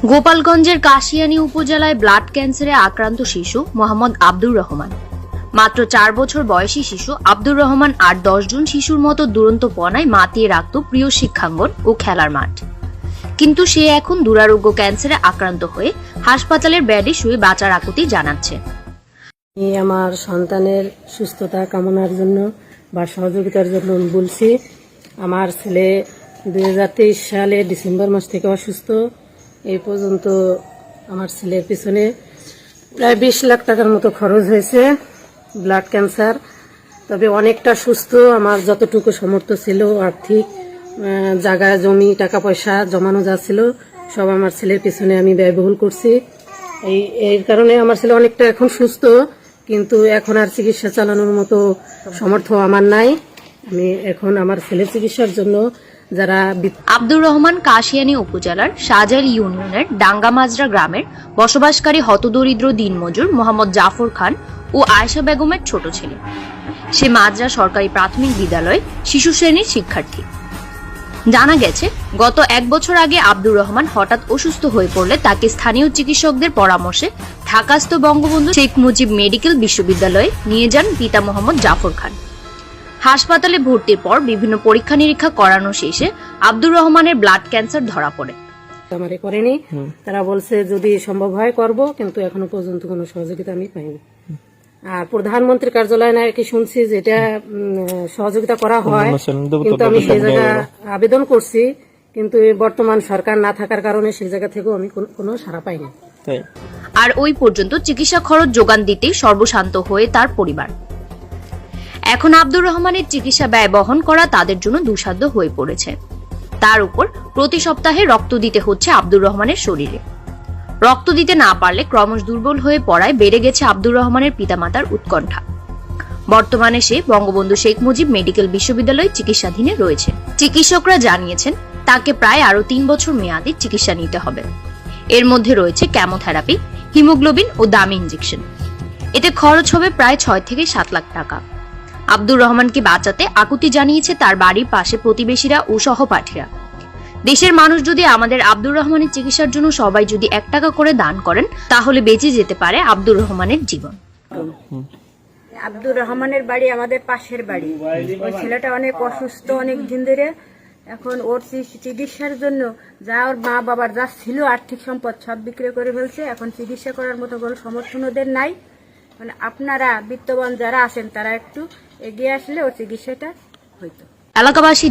গোপালগঞ্জের কাশিয়ানী উপজেলায় ব্লাড ক্যান্সারে আক্রান্ত শিশু মোহাম্মদ আব্দুর রহমান। মাত্র ৪ বছর বয়সী শিশু আব্দুর রহমান ৮-১০ জন শিশুর মতো দুরন্তপনায় মাতিয়ে রাখত প্রিয় শিক্ষাঙ্গন ও খেলার মাঠ। কিন্তু সে এখন দুরারোগ্য ক্যান্সারে আক্রান্ত হয়ে হাসপাতালের বেডে শুয়ে বাঁচার আকুতি জানাচ্ছে। আমার সন্তানের সুস্থতা কামনার জন্য বা সহযোগিতার জন্য বলছি। আমার ছেলে 2023 সালে ডিসেম্বর মাস থেকে অসুস্থ। এই পর্যন্ত আমার ছেলের পিছনে প্রায় 20 লাখ টাকার মতো খরচ হয়েছে, ব্লাড ক্যান্সার। তবে অনেকটা সুস্থ। আমার যতটুকু সামর্থ্য ছিল, আর্থিক জায়গা জমি টাকা পয়সা জমানো যা ছিল সব আমার ছেলের পিছনে আমি ব্যয়বহুল করছি। এর কারণে আমার ছেলে অনেকটা এখন সুস্থ, কিন্তু এখন আর চিকিৎসা চালানোর মতো সামর্থ্য আমার নাই। আমি এখন আমার ছেলের চিকিৎসার জন্য যারা আব্দুর রহমান কাশিয়ানী উপজেলার শাহজাল ইউনিয়নের ডাঙ্গামাজরা গ্রামের বসবাসকারী হতদরিদ্র দিনমজুর মোহাম্মদ জাফর খান ও আয়েশা বেগমের ছোট ছেলে। সে মাজরা সরকারি প্রাথমিক বিদ্যালয়ে শিশু শ্রেণীর শিক্ষার্থী। জানা গেছে, গত 1 বছর আগে আব্দুর রহমান হঠাৎ অসুস্থ হয়ে পড়লে তাকে স্থানীয় চিকিৎসকদের পরামর্শে ঢাকাস্থ বঙ্গবন্ধু শেখ মুজিব মেডিকেল বিশ্ববিদ্যালয়ে নিয়ে যান পিতা মোহাম্মদ জাফর খান। হাসপাতালে ভর্তির পর বিভিন্ন পরীক্ষা নিরীক্ষা করানো শেষে আব্দুর রহমানের ব্লাড ক্যান্সার ধরা পড়ে। আমারে করেনি, তারা বলছে যদি সম্ভব হয় করব, কিন্তু এখনো পর্যন্ত কোনো সহযোগিতা আমি পাইনি। আর প্রধানমন্ত্রীর কার্যালয় নাকি শুনছি যে এটা সহযোগিতা করা হয়, কিন্তু আমি সেই জায়গা আবেদন করছি, কিন্তু বর্তমান সরকার না থাকার কারণে সেই জায়গা থেকেও আমি কোনো সাড়া পাইনি। আর ওই পর্যন্ত চিকিৎসা খরচ যোগান দিতেই সর্বশান্ত হয়ে তার পরিবার। এখন আব্দুর রহমানের চিকিৎসা ব্যয় বহন করা তাদের জন্য দুঃসাধ্য হয়ে পড়েছে। তার উপর প্রতি সপ্তাহে রক্ত দিতে হচ্ছে আব্দুর রহমানের শরীরে। রক্ত দিতে না পারলে ক্রমশ দুর্বল হয়ে পড়ায় বেড়ে গেছে আব্দুর রহমানের পিতামাতার উৎকণ্ঠা। বর্তমানে সে বঙ্গবন্ধু শেখ মুজিব মেডিকেল বিশ্ববিদ্যালয়ে চিকিৎসাধীনে রয়েছে। চিকিৎসকরা জানিয়েছেন তাকে প্রায় আরো 3 বছর মেয়াদী চিকিৎসা নিতে হবে। এর মধ্যে রয়েছে কেমোথেরাপি, হিমোগ্লোবিন ও দামি ইনজেকশন। এতে খরচ হবে প্রায় 6 থেকে 7 লাখ টাকা। আব্দুর রহমানকে বাঁচাতে আকুতি জানিয়েছে তার বাড়ির পাশে প্রতিবেশীরা ও সহপাঠীরা। দেশের মানুষ যদি আমাদের আব্দুর রহমানের চিকিৎসার জন্য সবাই যদি 1 টাকা করে দান করেন, তাহলে বেঁচে যেতে পারে আব্দুর রহমানের জীবন। আব্দুর রহমানের বাড়ি আমাদের পাশের বাড়ি। ওই ছেলেটা অনেক অসুস্থ অনেক দিন ধরে। এখন ওর চিকিৎসার জন্য যা ওর মা বাবার যা ছিল আর্থিক সম্পদ সব বিক্রি করে ফেলছে। এখন চিকিৎসা করার মতো কোনো সমর্থন ওদের নাই। মানে আপনারা বিত্তবান যারা আছেন তারা একটু এগিয়ে আসলে ওর চিকিৎসাটা হইতো। এলাকাবাসী